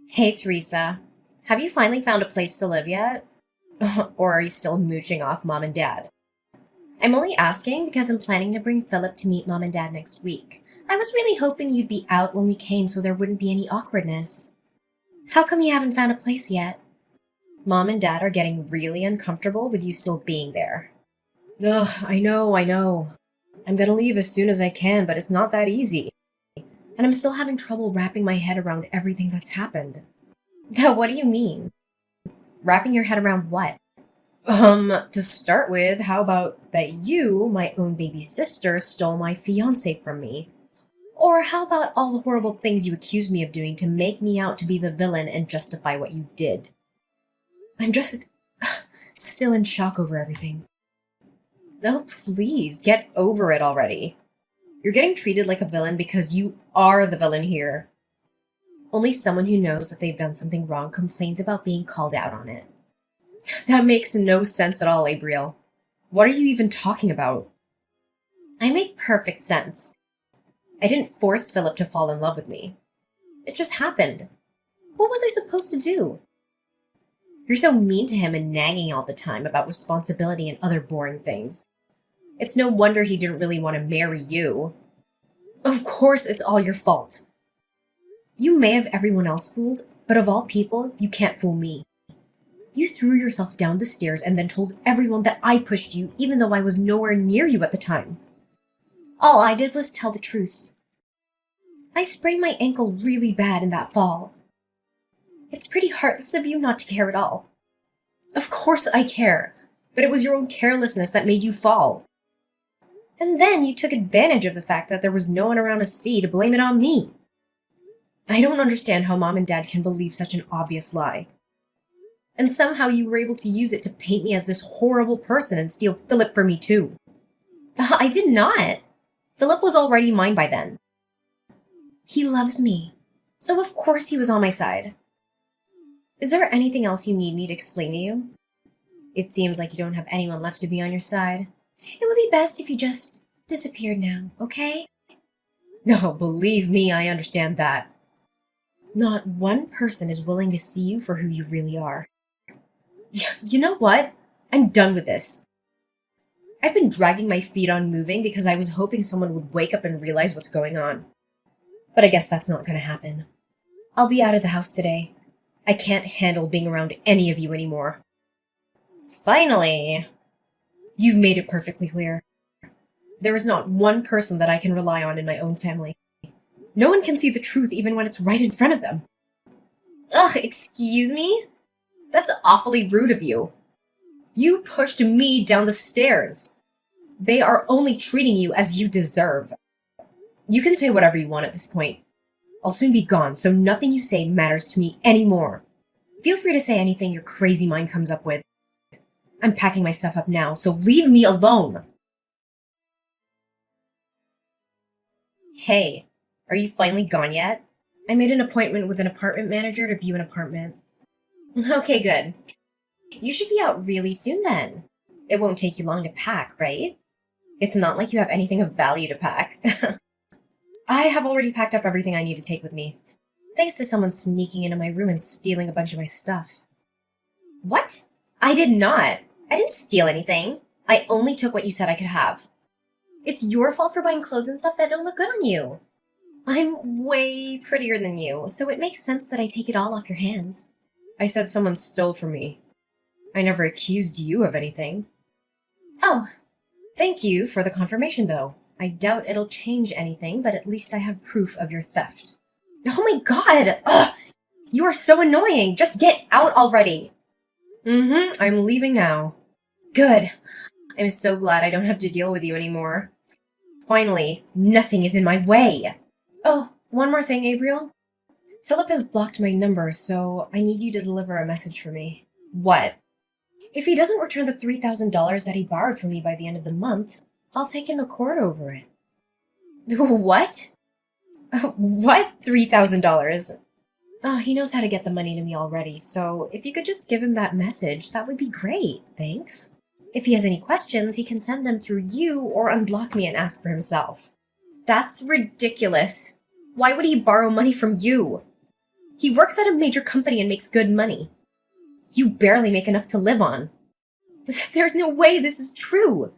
Hey, Teresa. Have you finally found a place to live yet? Or are you still mooching off mom and dad? I'm only asking because I'm planning to bring Philip to meet mom and dad next week. I was really hoping you'd be out when we came so there wouldn't be any awkwardness. How come you haven't found a place yet? Mom and dad are getting really uncomfortable with you still being there. Ugh, I know. I'm gonna leave as soon as I can, but it's not that easy. And I'm still having trouble wrapping my head around everything that's happened. What do you mean? Wrapping your head around what? To start with, how about that you, my own baby sister, stole my fiance from me? Or how about all the horrible things you accused me of doing to make me out to be the villain and justify what you did? I'm just still in shock over everything. Oh, please, get over it already. You're getting treated like a villain because you are the villain here. Only someone who knows that they've done something wrong complains about being called out on it. That makes no sense at all, Abriel. What are you even talking about? I make perfect sense. I didn't force Philip to fall in love with me. It just happened. What was I supposed to do? You're so mean to him and nagging all the time about responsibility and other boring things. It's no wonder he didn't really want to marry you. Of course it's all your fault. You may have everyone else fooled, but of all people, you can't fool me. You threw yourself down the stairs and then told everyone that I pushed you, even though I was nowhere near you at the time. All I did was tell the truth. I sprained my ankle really bad in that fall. It's pretty heartless of you not to care at all. Of course I care, but it was your own carelessness that made you fall. And then you took advantage of the fact that there was no one around to see to blame it on me. I don't understand how mom and dad can believe such an obvious lie. And somehow you were able to use it to paint me as this horrible person and steal Philip from me too. I did not. Philip was already mine by then. He loves me, so of course he was on my side. Is there anything else you need me to explain to you? It seems like you don't have anyone left to be on your side. It would be best if you just disappeared now, okay? No, believe me, I understand that. Not one person is willing to see you for who you really are. You know what? I'm done with this. I've been dragging my feet on moving because I was hoping someone would wake up and realize what's going on. But I guess that's not going to happen. I'll be out of the house today. I can't handle being around any of you anymore. Finally! You've made it perfectly clear. There is not one person that I can rely on in my own family. No one can see the truth even when it's right in front of them. Ugh, excuse me? That's awfully rude of you. You pushed me down the stairs. They are only treating you as you deserve. You can say whatever you want at this point. I'll soon be gone, so nothing you say matters to me anymore. Feel free to say anything your crazy mind comes up with. I'm packing my stuff up now, so leave me alone. Hey, are you finally gone yet? I made an appointment with an apartment manager to view an apartment. Okay, good. You should be out really soon then. It won't take you long to pack, right? It's not like you have anything of value to pack. I have already packed up everything I need to take with me. Thanks to someone sneaking into my room and stealing a bunch of my stuff. What? I did not. I didn't steal anything. I only took what you said I could have. It's your fault for buying clothes and stuff that don't look good on you. I'm way prettier than you, so it makes sense that I take it all off your hands. I said someone stole from me. I never accused you of anything. Oh, thank you for the confirmation, though. I doubt it'll change anything, but at least I have proof of your theft. Oh my god! Ugh! You are so annoying! Just get out already! I'm leaving now. Good. I'm so glad I don't have to deal with you anymore. Finally, nothing is in my way. Oh, one more thing, Abriel. Philip has blocked my number, so I need you to deliver a message for me. What? If he doesn't return the $3,000 that he borrowed from me by the end of the month, I'll take him to court over it. What? What $3,000? Oh, he knows how to get the money to me already, so if you could just give him that message, that would be great, thanks. If he has any questions, he can send them through you or unblock me and ask for himself. That's ridiculous. Why would he borrow money from you? He works at a major company and makes good money. You barely make enough to live on. There's no way this is true.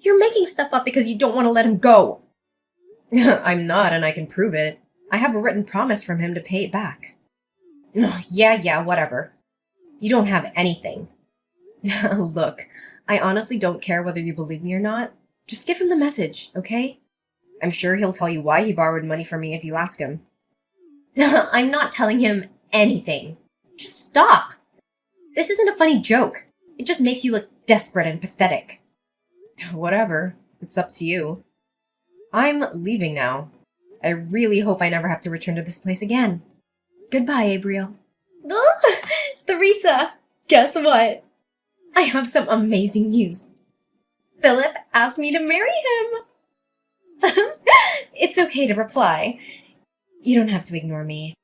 You're making stuff up because you don't want to let him go. I'm not, and I can prove it. I have a written promise from him to pay it back. Yeah, whatever. You don't have anything. Look, I honestly don't care whether you believe me or not. Just give him the message, okay? I'm sure he'll tell you why he borrowed money from me if you ask him. I'm not telling him anything. Just stop. This isn't a funny joke. It just makes you look desperate and pathetic. Whatever. It's up to you. I'm leaving now. I really hope I never have to return to this place again. Goodbye, Abriel. Theresa, guess what? I have some amazing news. Philip asked me to marry him. It's okay to reply. You don't have to ignore me.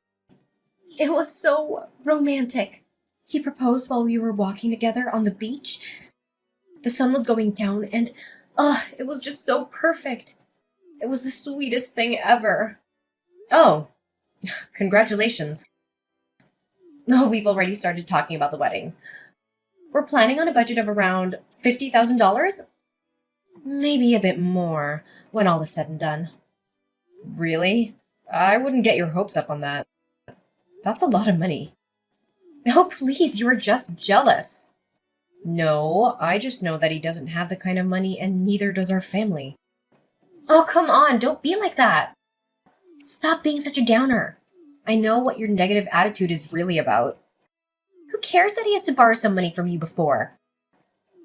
It was so romantic. He proposed while we were walking together on the beach. The sun was going down and, it was just so perfect. It was the sweetest thing ever. Oh, congratulations. Oh, we've already started talking about the wedding. We're planning on a budget of around $50,000? Maybe a bit more when all is said and done. Really? I wouldn't get your hopes up on that. That's a lot of money. Oh, please, you're just jealous. No, I just know that he doesn't have the kind of money and neither does our family. Oh, come on, don't be like that. Stop being such a downer. I know what your negative attitude is really about. Who cares that he has to borrow some money from you before?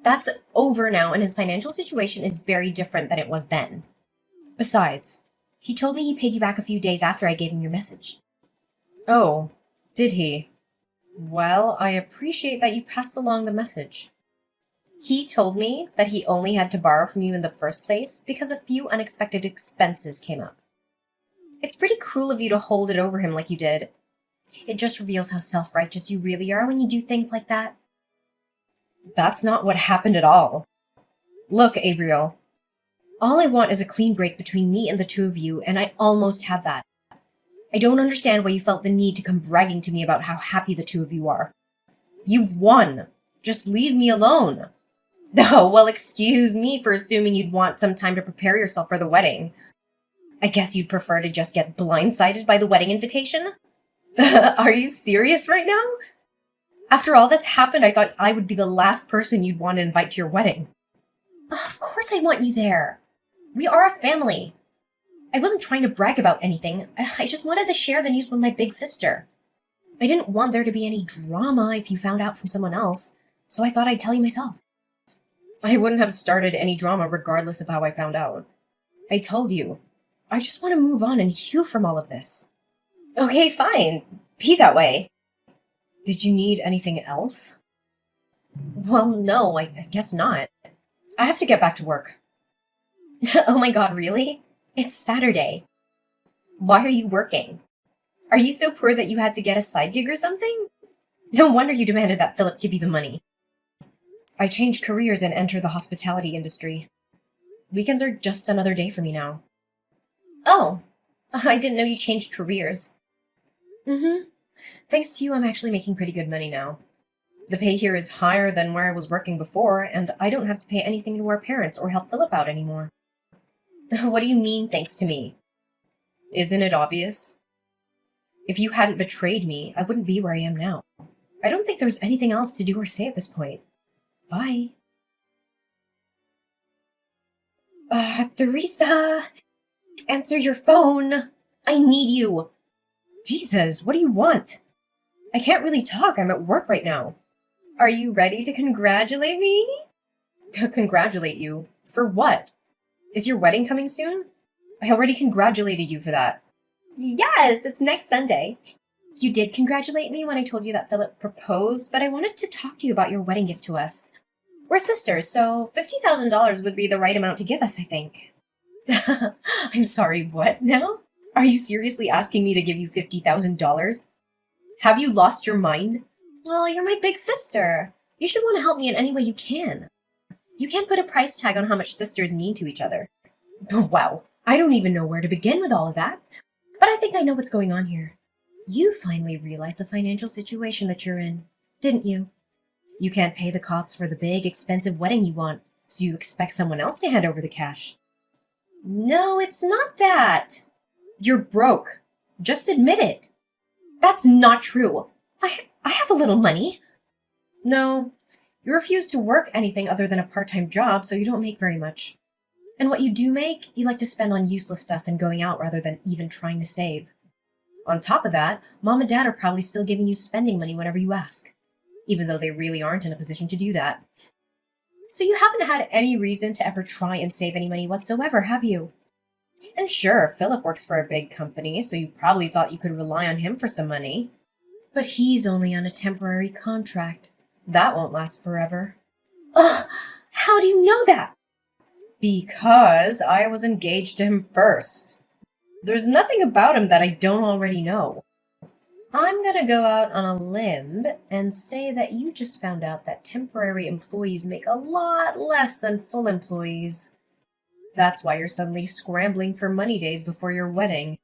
That's over now, and his financial situation is very different than it was then. Besides, he told me he paid you back a few days after I gave him your message. Oh, did he? Well, I appreciate that you passed along the message. He told me that he only had to borrow from you in the first place because a few unexpected expenses came up. It's pretty cruel of you to hold it over him like you did. It just reveals how self-righteous you really are when you do things like that. That's not what happened at all. Look, Abriel, all I want is a clean break between me and the two of you, and I almost had that. I don't understand why you felt the need to come bragging to me about how happy the two of you are. You've won. Just leave me alone. Oh, well, excuse me for assuming you'd want some time to prepare yourself for the wedding. I guess you'd prefer to just get blindsided by the wedding invitation? Are you serious right now? After all that's happened, I thought I would be the last person you'd want to invite to your wedding. Of course I want you there. We are a family. I wasn't trying to brag about anything. I just wanted to share the news with my big sister. I didn't want there to be any drama if you found out from someone else, so I thought I'd tell you myself. I wouldn't have started any drama regardless of how I found out. I told you. I just want to move on and heal from all of this. Okay, fine. Be that way. Did you need anything else? Well, no, I guess not. I have to get back to work. Oh my god, really? It's Saturday. Why are you working? Are you so poor that you had to get a side gig or something? No wonder you demanded that Philip give you the money. I changed careers and entered the hospitality industry. Weekends are just another day for me now. Oh, I didn't know you changed careers. Thanks to you, I'm actually making pretty good money now. The pay here is higher than where I was working before, and I don't have to pay anything to our parents or help Philip out anymore. What do you mean, thanks to me? Isn't it obvious? If you hadn't betrayed me, I wouldn't be where I am now. I don't think there's anything else to do or say at this point. Bye. Theresa! Answer your phone! I need you! Jesus, what do you want? I can't really talk, I'm at work right now. Are you ready to congratulate me? To congratulate you? For what? Is your wedding coming soon? I already congratulated you for that. Yes, it's next Sunday. You did congratulate me when I told you that Philip proposed, but I wanted to talk to you about your wedding gift to us. We're sisters, so $50,000 would be the right amount to give us, I think. I'm sorry, what now? Are you seriously asking me to give you $50,000? Have you lost your mind? Well, you're my big sister. You should want to help me in any way you can. You can't put a price tag on how much sisters mean to each other. Wow, I don't even know where to begin with all of that. But I think I know what's going on here. You finally realized the financial situation that you're in, didn't you? You can't pay the costs for the big, expensive wedding you want, so you expect someone else to hand over the cash. No, it's not that. You're broke. Just admit it. That's not true. I have a little money. No, you refuse to work anything other than a part-time job, so you don't make very much. And what you do make, you like to spend on useless stuff and going out rather than even trying to save. On top of that, Mom and Dad are probably still giving you spending money whenever you ask, even though they really aren't in a position to do that. So you haven't had any reason to ever try and save any money whatsoever, have you? And sure, Philip works for a big company, so you probably thought you could rely on him for some money. But he's only on a temporary contract. That won't last forever. Ugh, how do you know that? Because I was engaged to him first. There's nothing about him that I don't already know. I'm gonna go out on a limb and say that you just found out that temporary employees make a lot less than full employees. That's why you're suddenly scrambling for money days before your wedding.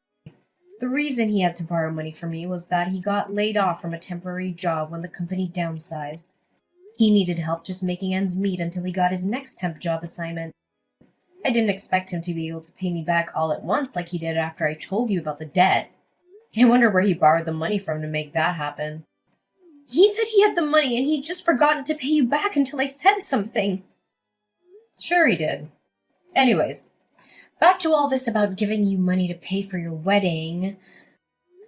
The reason he had to borrow money from me was that he got laid off from a temporary job when the company downsized. He needed help just making ends meet until he got his next temp job assignment. I didn't expect him to be able to pay me back all at once like he did after I told you about the debt. I wonder where he borrowed the money from to make that happen. He said he had the money and he'd just forgotten to pay you back until I said something. Sure he did. Anyways, back to all this about giving you money to pay for your wedding.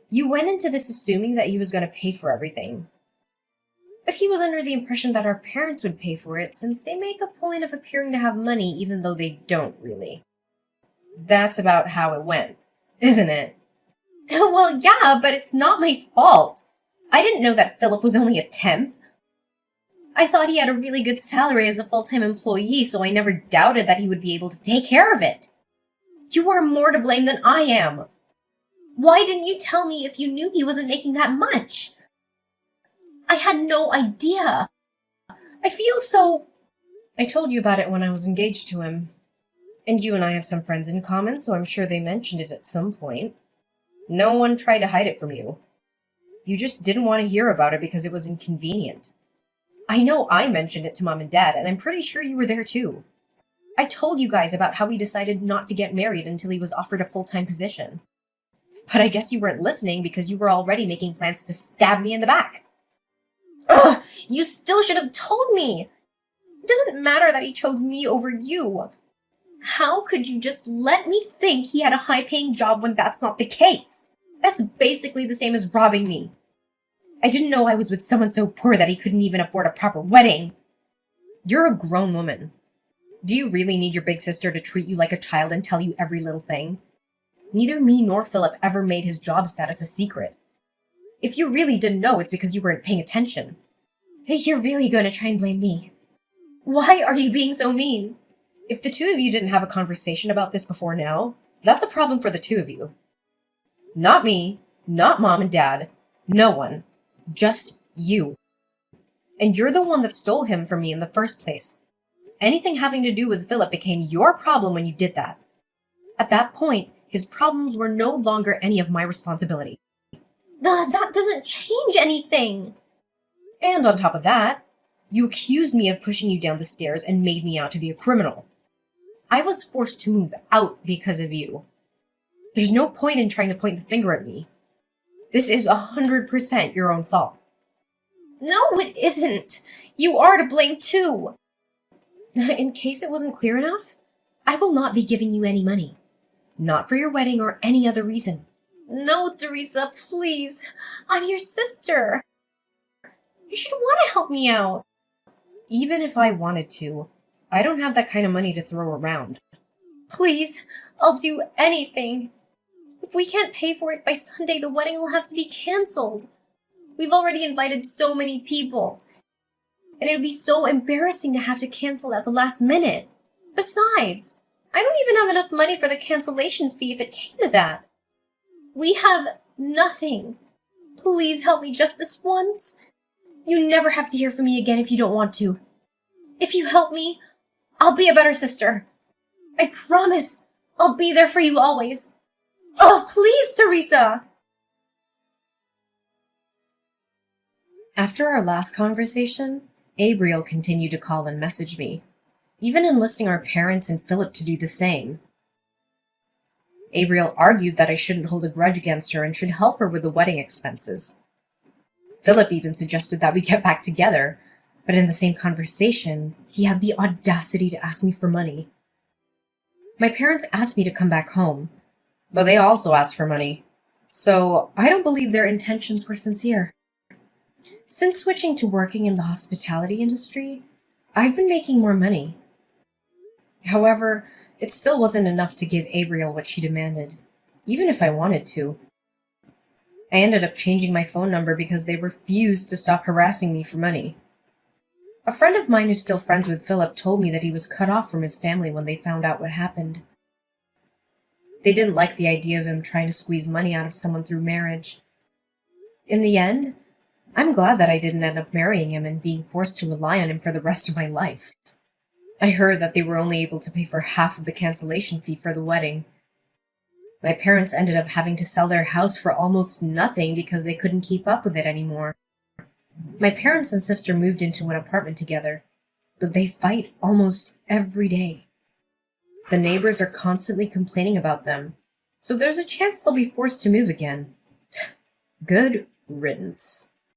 You went into this assuming that he was going to pay for everything. But he was under the impression that our parents would pay for it since they make a point of appearing to have money even though they don't really. That's about how it went, isn't it? Well, yeah, but it's not my fault. I didn't know that Philip was only a temp. I thought he had a really good salary as a full-time employee, so I never doubted that he would be able to take care of it. You are more to blame than I am. Why didn't you tell me if you knew he wasn't making that much? I had no idea. I feel so... I told you about it when I was engaged to him. And you and I have some friends in common, so I'm sure they mentioned it at some point. No one tried to hide it from you. You just didn't want to hear about it because it was inconvenient. I know I mentioned it to Mom and Dad, and I'm pretty sure you were there too. I told you guys about how he decided not to get married until he was offered a full-time position. But I guess you weren't listening because you were already making plans to stab me in the back. Ugh! You still should have told me! It doesn't matter that he chose me over you. How could you just let me think he had a high-paying job when that's not the case? That's basically the same as robbing me. I didn't know I was with someone so poor that he couldn't even afford a proper wedding. You're a grown woman. Do you really need your big sister to treat you like a child and tell you every little thing? Neither me nor Philip ever made his job status a secret. If you really didn't know, it's because you weren't paying attention. You're really going to try and blame me. Why are you being so mean? If the two of you didn't have a conversation about this before now, that's a problem for the two of you. Not me, not Mom and Dad, no one. Just you. And you're the one that stole him from me in the first place. Anything having to do with Philip became your problem when you did that. At that point, his problems were no longer any of my responsibility. That doesn't change anything. And on top of that, you accused me of pushing you down the stairs and made me out to be a criminal. I was forced to move out because of you. There's no point in trying to point the finger at me. This is 100% your own fault. No, it isn't. You are to blame too. In case it wasn't clear enough, I will not be giving you any money. Not for your wedding or any other reason. No, Teresa, please. I'm your sister. You should want to help me out. Even if I wanted to, I don't have that kind of money to throw around. Please, I'll do anything. If we can't pay for it by Sunday, the wedding will have to be canceled. We've already invited so many people. And it would be so embarrassing to have to cancel at the last minute. Besides, I don't even have enough money for the cancellation fee if it came to that. We have nothing. Please help me just this once. You never have to hear from me again if you don't want to. If you help me, I'll be a better sister. I promise I'll be there for you always. Oh, please, Teresa! After our last conversation, Abriel continued to call and message me, even enlisting our parents and Philip to do the same. Abriel argued that I shouldn't hold a grudge against her and should help her with the wedding expenses. Philip even suggested that we get back together, but in the same conversation, he had the audacity to ask me for money. My parents asked me to come back home, but they also asked for money, so I don't believe their intentions were sincere. Since switching to working in the hospitality industry, I've been making more money. However, it still wasn't enough to give Abriel what she demanded, even if I wanted to. I ended up changing my phone number because they refused to stop harassing me for money. A friend of mine who's still friends with Philip told me that he was cut off from his family when they found out what happened. They didn't like the idea of him trying to squeeze money out of someone through marriage. In the end, I'm glad that I didn't end up marrying him and being forced to rely on him for the rest of my life. I heard that they were only able to pay for half of the cancellation fee for the wedding. My parents ended up having to sell their house for almost nothing because they couldn't keep up with it anymore. My parents and sister moved into an apartment together, but they fight almost every day. The neighbors are constantly complaining about them, so there's a chance they'll be forced to move again. Good riddance.